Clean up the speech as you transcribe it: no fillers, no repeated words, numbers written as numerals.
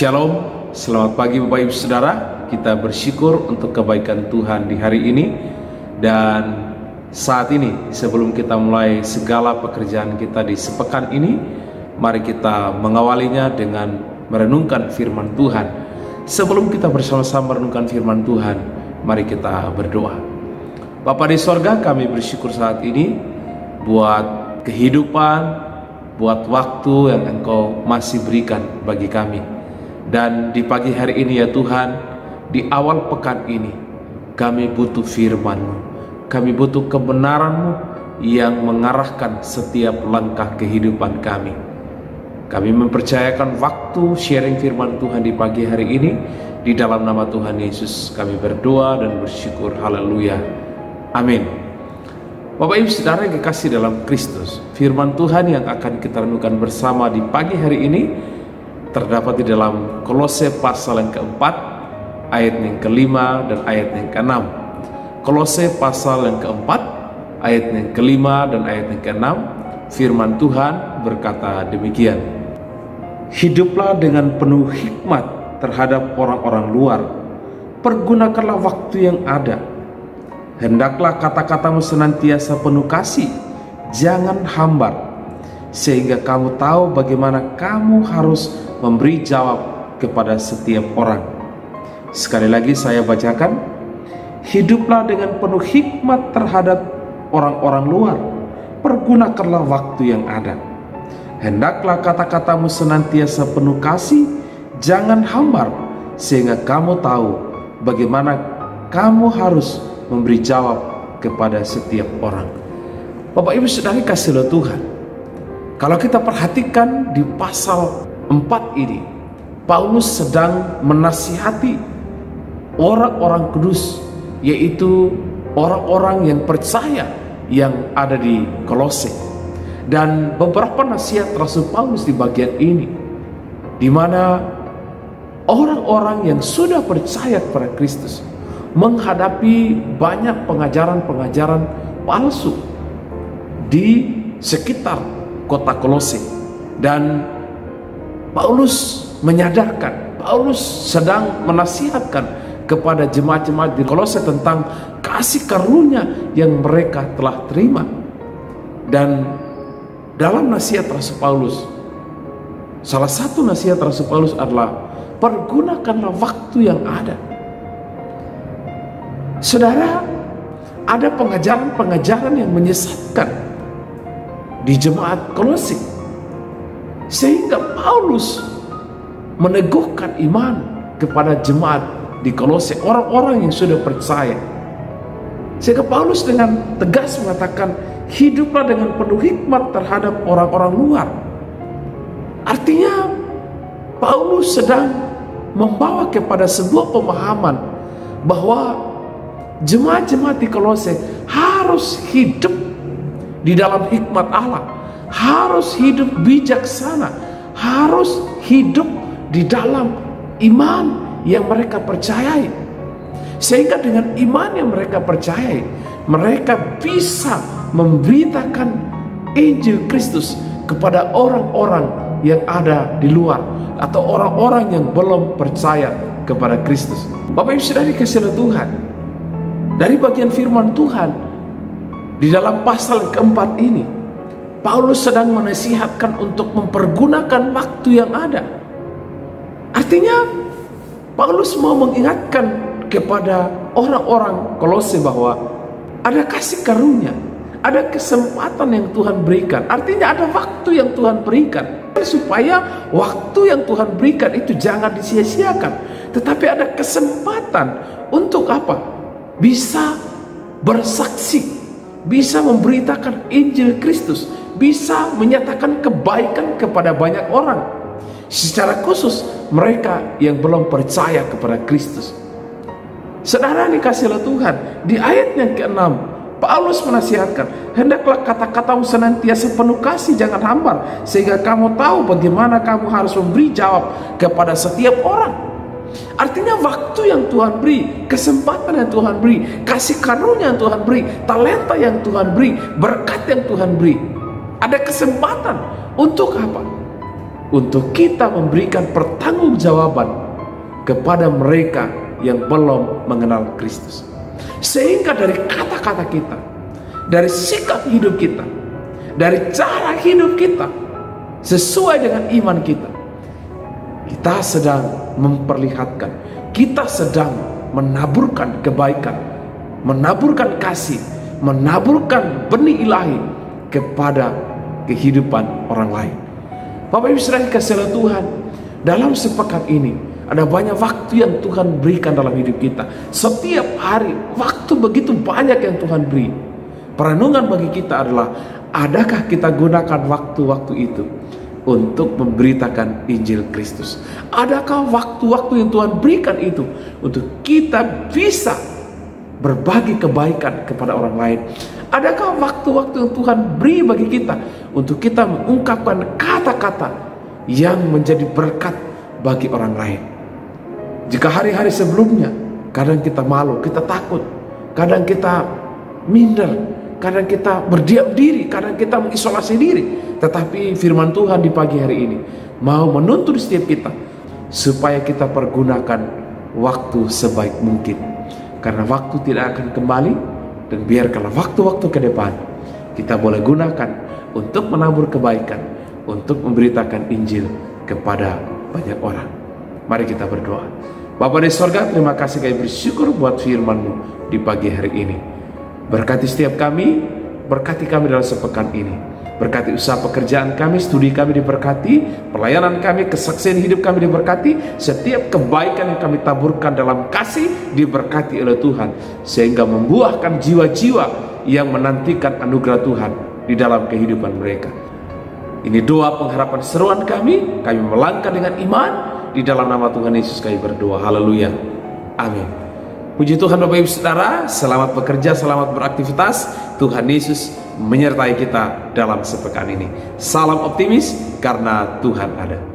Shalom, selamat pagi Bapak Ibu Saudara. Kita bersyukur untuk kebaikan Tuhan di hari ini. Dan saat ini sebelum kita mulai segala pekerjaan kita di sepekan ini, mari kita mengawalinya dengan merenungkan firman Tuhan. Sebelum kita bersama-sama merenungkan firman Tuhan, mari kita berdoa. Bapa di sorga, kami bersyukur saat ini buat kehidupan, buat waktu yang Engkau masih berikan bagi kami. Dan di pagi hari ini ya Tuhan, di awal pekan ini kami butuh firman-Mu, kami butuh kebenaran-Mu yang mengarahkan setiap langkah kehidupan kami. Kami mempercayakan waktu sharing firman Tuhan di pagi hari ini. Di dalam nama Tuhan Yesus kami berdoa dan bersyukur. Haleluya, amin. Bapak Ibu Saudara yang kekasih dalam Kristus, firman Tuhan yang akan kita renungkan bersama di pagi hari ini terdapat di dalam Kolose pasal yang keempat, ayat yang kelima dan ayat yang keenam. Kolose pasal yang keempat, ayat yang kelima dan ayat yang keenam. Firman Tuhan berkata demikian: hiduplah dengan penuh hikmat terhadap orang-orang luar, pergunakanlah waktu yang ada. Hendaklah kata-katamu senantiasa penuh kasih, jangan hambar, sehingga kamu tahu bagaimana kamu harus memberi jawab kepada setiap orang. Sekali lagi saya bacakan: hiduplah dengan penuh hikmat terhadap orang-orang luar, pergunakanlah waktu yang ada. Hendaklah kata-katamu senantiasa penuh kasih, jangan hambar, sehingga kamu tahu bagaimana kamu harus memberi jawab kepada setiap orang. Bapak Ibu Saudara kasih Tuhan, kalau kita perhatikan di pasal 4 ini, Paulus sedang menasihati orang-orang kudus, yaitu orang-orang yang percaya yang ada di Kolose. Dan beberapa nasihat Rasul Paulus di bagian ini, di mana orang-orang yang sudah percaya kepada Kristus menghadapi banyak pengajaran-pengajaran palsu di sekitar kota Kolose. Dan Paulus menyadarkan, Paulus sedang menasihatkan kepada jemaat-jemaat di Kolose tentang kasih karunia yang mereka telah terima. Dan dalam nasihat Rasul Paulus, salah satu nasihat Rasul Paulus adalah pergunakanlah waktu yang ada. Saudara, ada pengajaran-pengajaran yang menyesatkan di jemaat Kolose, sehingga Paulus meneguhkan iman kepada jemaat di Kolose, orang-orang yang sudah percaya. Sehingga Paulus dengan tegas mengatakan, hiduplah dengan penuh hikmat terhadap orang-orang luar. Artinya Paulus sedang membawa kepada sebuah pemahaman bahwa jemaat-jemaat di Kolose harus hidup di dalam hikmat Allah, harus hidup bijaksana, harus hidup di dalam iman yang mereka percayai. Sehingga dengan iman yang mereka percayai, mereka bisa memberitakan Injil Kristus kepada orang-orang yang ada di luar, atau orang-orang yang belum percaya kepada Kristus. Bapak Ibu Saudara dikasihi Tuhan, dari bagian firman Tuhan di dalam pasal keempat ini, Paulus sedang menasihatkan untuk mempergunakan waktu yang ada. Artinya Paulus mau mengingatkan kepada orang-orang Kolose bahwa ada kasih karunia, ada kesempatan yang Tuhan berikan. Artinya ada waktu yang Tuhan berikan, supaya waktu yang Tuhan berikan itu jangan disia-siakan, tetapi ada kesempatan untuk apa? Bisa bersaksi, bisa memberitakan Injil Kristus, bisa menyatakan kebaikan kepada banyak orang, secara khusus mereka yang belum percaya kepada Kristus. Saudara dikasihi Tuhan, di ayat yang ke-6 Paulus menasihatkan, hendaklah kata-katamu senantiasa penuh kasih, jangan hambar, sehingga kamu tahu bagaimana kamu harus memberi jawab kepada setiap orang. Artinya waktu yang Tuhan beri, kesempatan yang Tuhan beri, kasih karunia yang Tuhan beri, talenta yang Tuhan beri, berkat yang Tuhan beri, ada kesempatan untuk apa? untuk kita memberikan pertanggungjawaban kepada mereka yang belum mengenal Kristus. Sehingga dari kata-kata kita, dari sikap hidup kita, dari cara hidup kita, sesuai dengan iman kita, kita sedang memperlihatkan, kita sedang menaburkan kebaikan, menaburkan kasih, menaburkan benih ilahi kepada kehidupan orang lain. Bapak Ibu Saudara kasih Tuhan, dalam sepekan ini ada banyak waktu yang Tuhan berikan dalam hidup kita. Setiap hari waktu begitu banyak yang Tuhan beri. Perenungan bagi kita adalah, adakah kita gunakan waktu-waktu itu untuk memberitakan Injil Kristus? Adakah waktu-waktu yang Tuhan berikan itu untuk kita bisa berbagi kebaikan kepada orang lain? Adakah waktu-waktu yang Tuhan beri bagi kita untuk kita mengungkapkan kata-kata yang menjadi berkat bagi orang lain? Jika hari-hari sebelumnya kadang kita malu, kita takut, kadang kita minder, kadang kita berdiam diri, kadang kita mengisolasi diri, tetapi firman Tuhan di pagi hari ini mau menuntun setiap kita supaya kita pergunakan waktu sebaik mungkin, karena waktu tidak akan kembali. Dan biarkanlah waktu-waktu ke depan kita boleh gunakan untuk menabur kebaikan, untuk memberitakan Injil kepada banyak orang. Mari kita berdoa. Bapa di sorga, terima kasih, kami bersyukur buat firman-Mu di pagi hari ini. Berkati setiap kami, berkati kami dalam sepekan ini. Berkati usaha pekerjaan kami, studi kami diberkati, pelayanan kami, kesaksian hidup kami diberkati. Setiap kebaikan yang kami taburkan dalam kasih diberkati oleh Tuhan, sehingga membuahkan jiwa-jiwa yang menantikan anugerah Tuhan di dalam kehidupan mereka. Ini doa pengharapan seruan kami melangkah dengan iman. Di dalam nama Tuhan Yesus kami berdoa. Haleluya. Amin. Puji Tuhan Bapak Ibu Saudara, selamat bekerja, selamat beraktivitas. Tuhan Yesus menyertai kita dalam sepekan ini. Salam optimis karena Tuhan ada.